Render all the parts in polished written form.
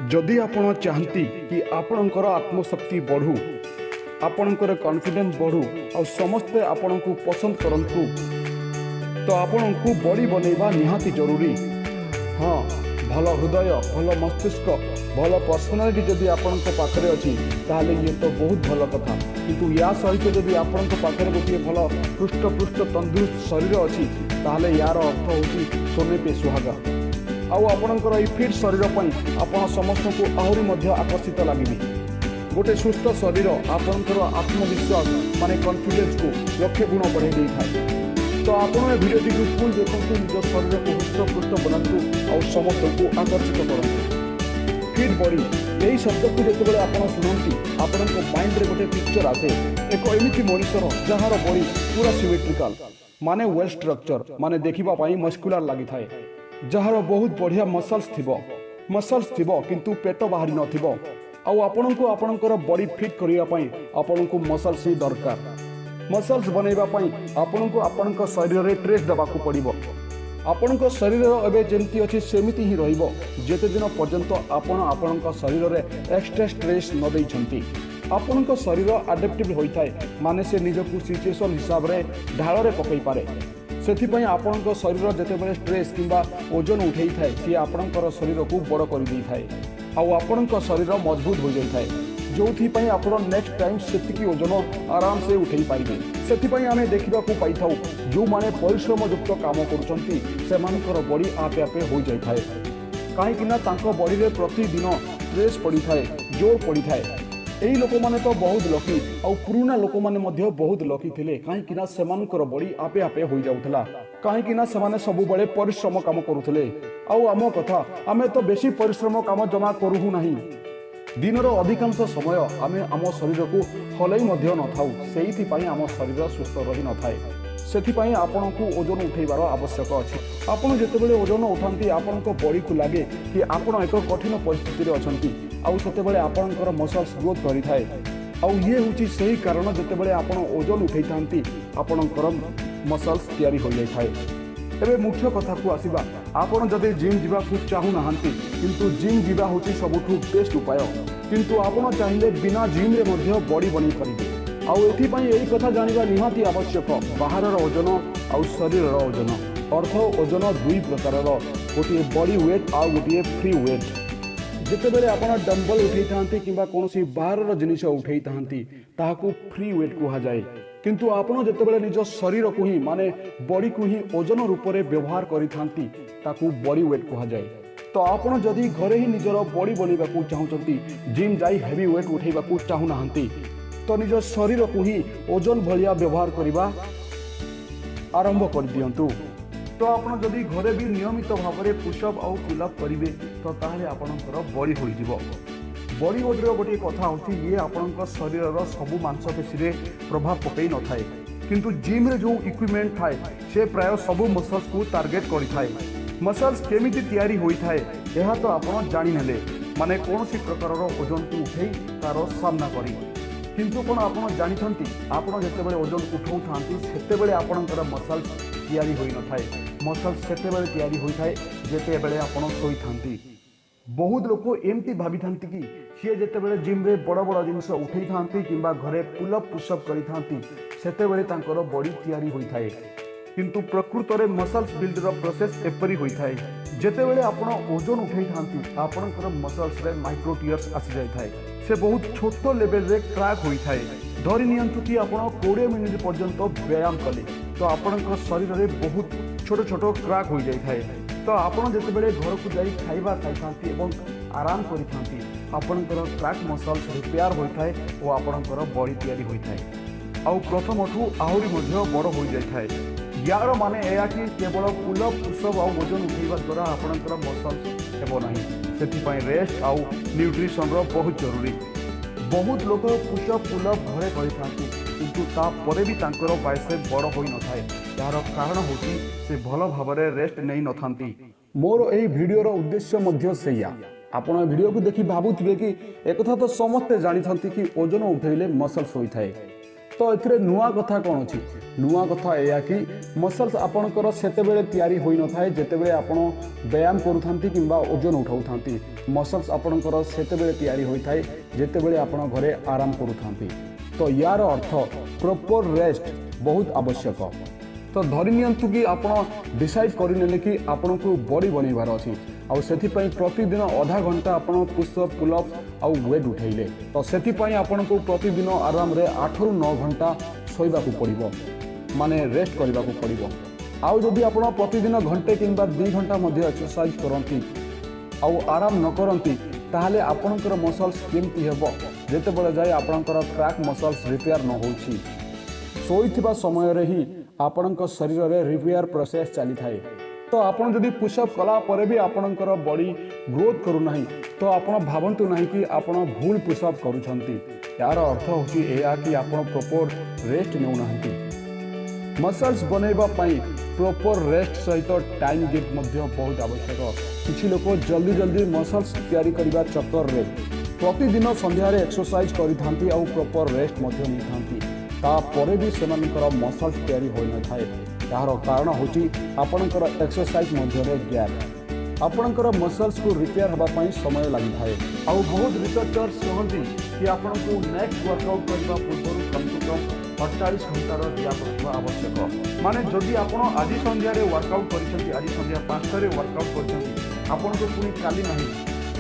जदि आपण चाहती कि आपणकर आत्मशक्ति बढ़ू आपणकर कॉन्फिडेंस बढ़ू और समस्ते आपण को पसंद करंतु तो आपण को बॉडी बनैबा निहाती जरूरी। हाँ, भल हृदय भल मस्तिष्क भल पर्सनालिटी जदि आपण पाखरे अच्छी ताहले ये तो बहुत भल कथा, किंतु या सहित जदि आपण पाखरे गोटे भल पृष्ठ पृष्ठ तंदुरुस्त शरीर अच्छी ताहले यार अर्थ होची सोने पे सुहागा। आउ आपणकर ई फिट शरीर पर आपण समस्त को आहरी मध्य आकर्षित लगे। गोटे सुस्थ शरीर आपणकर आत्मविश्वास माने कॉन्फिडेंस को लक्षे गुण बढ़ाई दे था। तो आपण ए वीडियो टी फुल देखु, निज शरीर को हृष्टपुष्ट बनातु और समस्त को आकर्षित करंतु। फिट बॉडी यही शब्द को जिते आपण शुणती आपण माइंड रे गोटे पिक्चर आसे एक एमिति मनुष्यर जार बॉडी पूरा सिमेट्रिकल माने वेल स्ट्रक्चर माने देखिबा पई मस्कुलर लागि थाए, जार बहुत बढ़िया मसल्स थिबो किंतु पेट बाहरी नथिबो। आउ आपणको आपणकर बॉडी फिट करिया पई आपणको मसल्स ही दरकार। मसल्स बनैबा पई आपणको आपणक शरीर रे ट्रेस देबाकू पड़िबो। आपणक शरीर एबे जेमति अछि सेमिति ही रहिबो जेते दिन पर्यंत आपण आपणक शरीर रे एक्स्ट्रा स्ट्रेस न दै छंती। आपणक शरीर अडैप्टिव होइथाय माने से निजकू सिचुएशन हिसाब रे ढाळ रे पकई पारे। सेथिपई आपणक शरीर जेतेबेले स्ट्रेस किंबा ओजन उठेई थाए सी आपणकर शरीर को बड़ कर दै थाए आउ आपणक शरीर मजबूत हो जाय थाए, जोथि आपण नेक्स्ट टाइम सेतिकी ओजन आराम से उठेई पारिबे। सेथिपई आमे देखिबाकू पाइथाउ जो माने परिश्रम युक्त काम करूचंती सेमानकर बॉडी आपे आपे हो जाय थाए, काहे कि ना तांको बॉडी रे प्रतिदिन स्ट्रेस पड़ी थाए, जोर पड़ी थाए। एही लोक माने तो बहुत लकी और पुराना लोक माने मध्य बहुत लकी थिले, काहे कि ना सेमानकर बॉडी आपे आपे हो जाउथला, काहे कि ना सेमाने सबु बळे परिश्रम काम करूथले। आउ आम कथा आमे तो बेसी परिश्रम काम जमा करूहु नाही। दिनर अधिकांश समय आमे आम शरीर को हलई मध्य न थाउ, सेहिथि पई आम शरीर सुस्थ रही न थाए। सेथिपई आपण को ओजन उठेबार आवश्यक अछि। आपण जेतेबेले ओजन उठांती आपणक बॉडी को लागे कि आपण एक कठिन परिस्थिति रे अछंती आउ सेतेबेले आपणकर मसल्स ग्रोथ करि थाए। आउ ये होची सही कारण जेतेबेले आपण ओजन उठेई थांती आपणकर मसल्स तयारी हो जाय थाए। एबे मुख्य कथा को आसीबा, आपण जदि जिम जीवा को चाहू नाहंती किंतु जिम जीवा होची सबुठु बेस्ट उपाय, किंतु आपण चाहिले बिना जिम रे मध्य बॉडी बनी परिबे। आउ एथि पई एही कथा जानिबा निहाती आवश्यक, बाहरर ओजन आउ शरीरर ओजन अर्थ ओजन दुई प्रकारर, गोटे बॉडी वेट आउ गोटे फ्री वेट। जेतेबेले आपण डंबल उठेई थांती किंबा कोनोसी बाहरर जिनिस उठेई थांती ताहाकू फ्री वेट कुहा जाय, किंतु आपण जेतेबेले निज शरीर को ही माने बॉडी को ही ओजन रूप में व्यवहार करि थांती ताकू बॉडी वेट कुहा जाय। तो आपण जदि घरे ही निजर बॉडी बनेबाकू चाहूचंती, जिम जाई हेवी वेट उठेबाकू चाहू नाहंती, तो निज शरीर को ही ओजन भलिया व्यवहार करिबा आरंभ कर दियंतु। तो आपण जदि घरे भी नियमित भाव में पुशअप और पुलअप करिवे तो ताहले आपणकर बॉडी होई जिवो। बॉडी वेट गोटे कथा होची ये आपणक शरीरर सबु मांसपेशी रे प्रभाव पकई न थाए, किंतु जिम रे जो इक्विपमेंट थाए से प्राय सबु मसल्स को टार्गेट करि थाए। मसल्स केमिति तयारी होई थाए एहा तो आपण जानि नेले माने कोनोसी प्रकारर ओजन को उठेई तार सामना करी, किंतु कोन आपण जानिथंती आपण जेतेबेले ओजन उठाउ थांती सेतेबेले आपणकर मसल्स तयारी होई न थाए। मसल्स सेतेबेले तयारी होई थाए जेतेबेले आपण सोई थांती। बहुत लोक एमती भाभी थांती कि सी जेतेबेले जिम रे बड़ बड़ जिनिस उठेई थांती किंबा घरे पुलअप पुशअप करि थांती सेतेबेले तांकर बॉडी तयारी होई थाए, किंतु प्रकृत रे मसल्स बिल्डर प्रोसेस एपरी होई थाए। जेतेबेले आपण ओजन उठेई थांती आपणकर मसल्स रे माइक्रो टियर्स आसी जाय थाए, से बहुत छोट लेवल रे क्रैक होई थाए। धरि नियंतु कि आपण 20 मिनिट पर्यंत व्यायाम कले तो आपणकर शरीर रे बहुत छोट छोट क्रैक होई जाय थाए। तो आपण जेतेबेले घर को जाई खाइबा खाइथांती एवं आराम करिथांती आपणकर क्रैक मसल्स रिपेयर होई थाए और आपणकर बॉडी तयारी होई थाए आउ प्रथमठू आहुरी मध्य बड़ होई जाय थाए। यार माने एया कि केवल पुलअप पुशअप आउ वजन उठेइबा द्वारा आपणकर मसल्स हेबो नाही, सेथिपई रेस्ट आउ न्यूट्रिशन रो बहुत जरूरी। बहुत लोक पुशअप पुलअप घरे करिथांती किंतु ता परे भी तांकर बाइसेप बड़ होई न थाए, यार कारण होची से भल भाबरे रेस्ट नहीं न थांती। मोर एही वीडियो रो उद्देश्य मध्य सेया। आपण वीडियो को देखि भाबुथिबे कि एकथा तो समस्त जानि थांती कि ओजन उठेइले मसल्स होई थाए, तो एथिरे नुआ कथा कौन अच्छी नुआ कथा एया कि मसल्स आपणकर सेतेबेले तैयारी होई न थाए जेतेबेले आपण व्यायाम करूथांती किंबा ओजन उठाउथांती मसल्स आपणकर सेतेबेले तैयारी होई थाए जेतेबेले आपण घरे आराम करूथांती तो यार अर्थ प्रॉपर रेस्ट बहुत आवश्यक तो धरी नियंतु कि आपण डिसाइड करनेले कि आपण को बॉडी बनैबार अछि आउ सेथि पई प्रतिदिन आधा घंटा आपण पुशअप पुलअप आउ वेट उठैले तो सेथि पई आपण को प्रतिदिन आराम रे 8 रु 9 घंटा सोइबा को पड़िबो माने रेस्ट करबा को पड़िबो आउ जदि आपण प्रतिदिन घंटे किंबा 2 घंटा मध्ये एक्सरसाइज करंती आउ आराम न करंती ताहाले आपणकर मसल्स केमती हेबो जेतेबेले जाय आपणकर क्रैक मसल्स रिपेयर न होउची सोइथिबा समय रे ही आपणक शरीर रे रिपेयर प्रोसेस चली थाए तो आपण जदि पुशअप कला परे भी आपणकर बॉडी ग्रोथ करू नाही तो आपण भावंतु नाही कि आपण भूल पुशअप करूछंती यार अर्थ होची एया कि आपण प्रॉपर रेस्ट नेउ नाहंती मसल्स बनैबा पई प्रॉपर रेस्ट सहित टाइम गिव मध्ये बहुत आवश्यक किछि लोक जल्दी जल्दी मसल्स तैयारी करिबा चक्कर रे प्रतिदिन संध्या रे एक्सरसाइज करिथांती आ प्रॉपर रेस्ट मध्ये निथांती ता परे भी सेमानकर मसल्स तैयारी होई न थाए यार कारण होची आपणकर एक्सरसाइज मध्ये रे गैप आपणकर मसल्स को रिपेयर हबा पई समय लागि थाए आ बहुत रिसर्चर्स कहंती कि आपनको नेक्स्ट वर्कआउट करबा पूर्व कम से कम 48 घंटार गैप रखवा आवश्यक माने जदि आपण आज संध्या रे वर्कआउट करिसंती आज संध्या 5 रे वर्कआउट करिसंती आपनको पुनी काली नाही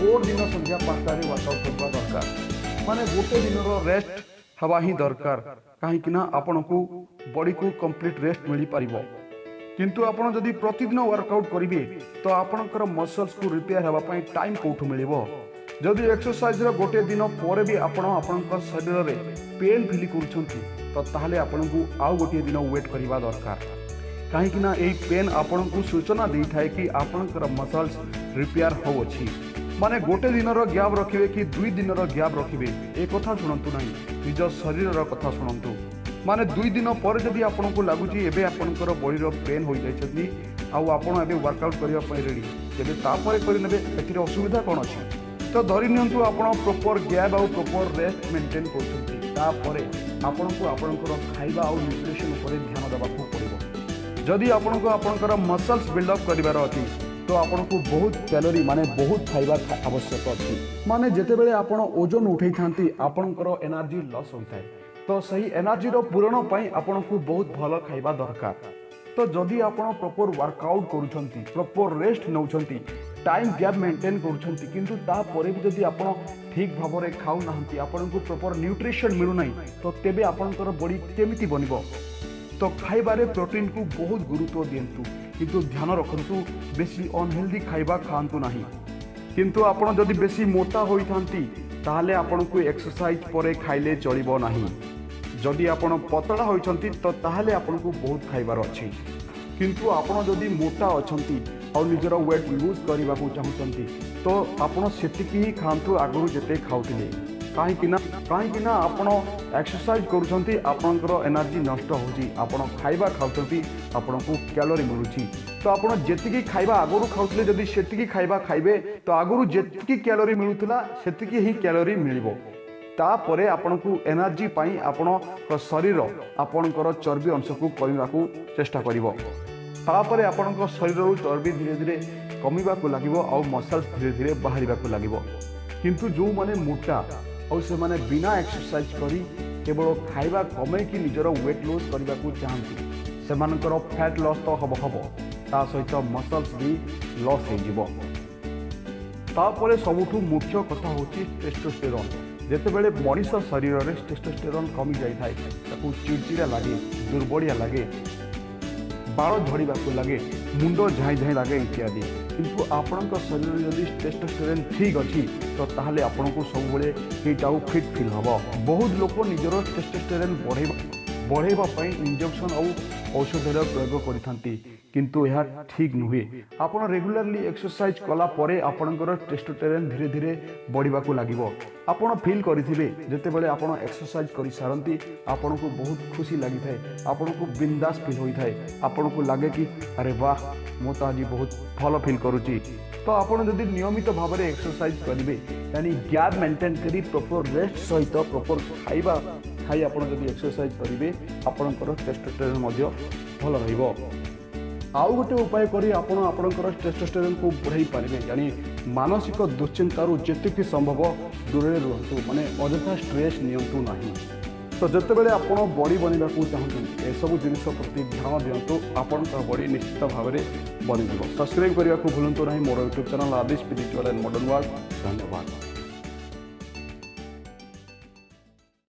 और दिन संध्या 5 रे वर्कआउट करबा दरकार माने गोटे दिनर रेस्ट हवा ही दरकार कहीं आपण को बॉडी को कंप्लीट रेस्ट मिल पारिबो किंतु आपण जदि प्रतिदिन वर्कआउट करिवे तो आपणकर मसल्स को रिपेयर हवा पई टाइम कोठु मिलिबो जदि एक्सरसाइज रे गोटे दिन परे भी आपण आपणकर शरीर रे पेन फील करूछंती तो ताहाले आपण को आउ गोटे दिन वेट करबा दरकार कहीं एई पेन आपण को सूचना दै थाए कि आपणकर मसल्स रिपेयर हो अछि माने गोटे दिनर गैप रखिबे कि 2 दिनर गैप रखिबे ए कथा सुनंतु नाही निज शरीर कथा सुनंतु माने 2 दिन पर जदि आपन को लागुची एबे आपनकर बॉडी रो पेन होई जाय छथि आ आपन एबे वर्कआउट करिया पय रेडी जेबे तापरे करि नेबे एथिरे असुविधा कोन अछि तो धरि नियंतु आपन प्रॉपर गैप आ प्रॉपर रेस्ट मेंटेन करछथि तापरे आपन को आपनकर खाइबा आ न्यूट्रिशन ऊपर ध्यान देबा को पड़िबो जदि आपन को आपनकर मसल्स बिल्ड अप करिवार अछि तो आपण को बहुत कैलोरी माने बहुत खाइबा आवश्यक अछि माने जेते बेले आपण ओजन उठै थांती आपनकर एनर्जी लॉस होइथाय तो सही एनर्जी रो पूरण पई आपण को बहुत भलो खाइबा दरकार तो जदि आपण प्रॉपर वर्कआउट करूछंती प्रॉपर रेस्ट नउछंती टाइम गैप मेंटेन करूछंती किंतु ता परे भी जदि आपण ठीक भाबरे खाउ नाहंती आपण को प्रॉपर न्यूट्रिशन मिलु नै तो तेबे आपनकर बॉडी केमिति बनिबो तो खाइबारे प्रोटीन को बहुत गुरुत्व दियंतु किंतु ध्यान रखंतु बेसी अनहेल्दी खाइबा खांतु नाही किंतु आपण जदि बेसी मोटा होई थांती ताहाले आपण को एक्सरसाइज परे खाइले चलिबो नाही जदि आपण पतला होइछंती तो ताहाले आपण को बहुत खाइबार अछि किंतु आपण जदि मोटा अछंती और निजर वेट लूज करबा को चाहछंती तो आपण सेतिकी ही खांतु आगु जते खाउतिले कहीं आपण एक्सरसाइज करूछंती आपनकर एनर्जी नष्ट होची आपण खाइबा खाउछंती आपण को कैलोरी मिलुची तो आपण जेतिकी खाइबा आगुरु खाउतले जदि सेतिकी खाइबा खाइबे तो आगुरु जेतिकी कैलोरी मिलुतला सेतिकी ही कैलोरी मिलिबो तापरे आपण को एनर्जी पाई आपण शरीर आपणकर चर्बी अंश को कमिबा को चेष्टा करिवो तापरे आपण शरीर चर्बी धीरे धीरे कमिबा को लागिवो और मसल्स धीरे धीरे बाहरिबा को लागिवो किंतु जो माने मोटा और से माने बिना एक्सरसाइज करी केवल खाइबा कमे कि निजर वेट लॉस करबा को चाहंती सेमानकर फैट लॉस तो हबो ता सहित मसल्स भी लॉस हो जिवो तापरे सबुठु मुख्य कथा होची टेस्टोस्टेरोन जेतेबेले मनीष शरीर रे टेस्टोस्टेरोन कमी जाई थाए ताकू चिड़चिड़ा लागे दुर्बलिया लागे बाल झड़ीबा को लागे मुंड झाई झाई लागे इत्यादि किंतु आपणक शरीर जदि टेस्टोस्टेरोन ठीक अछि तो ताहाले आपनको सब बेले एटाउ फिट फील हबो बहुत लोक निजर टेस्टोस्टेरोन बढ़ेबा पई इंजेक्शन और औषधर प्रयोग करिथांती किंतु यह ठीक नुहे आपण रेगुलरली एक्सरसाइज कला परे आपणकर टेस्टोस्टेरोन धीरे धीरे बढ़िबा को लागिवो आपण फील करिथिबे जते बेले आपण एक्सरसाइज करि सारंती आपण को बहुत खुशी लागि थाए आपण को बिंदास फील होई थाए आपण को लागे कि अरे वाह मो तो आज बहुत भलो फील करूची तो आपण जदि नियमित भाव में एक्सरसाइज करिवे यानी गैप मेंटेन करी प्रॉपर रेस्ट सहित प्रॉपर खाई आप एक्सरसाइज करेंगे आपणकर टेस्टोस्टेरोन भल रहिबो। आउ गोटे उपाय करी आपणकर टेस्टोस्टेरोन को बढ़ाई पारे यानी मानसिक दुश्चिंतारू जेतिक संभव दूर रुहतु माने अଯଥା स्ट्रेस नियंतु नहीं। तो जितेबाला आप बॉडी बनवा चाहते एसबू जिनिस प्रति ध्यान दिंतु आपण बॉडी निश्चित भाव में बन। सब्सक्राइब करने को भूलु ना मोर YouTube channel Aadish spiritual and modern world. धन्यवाद।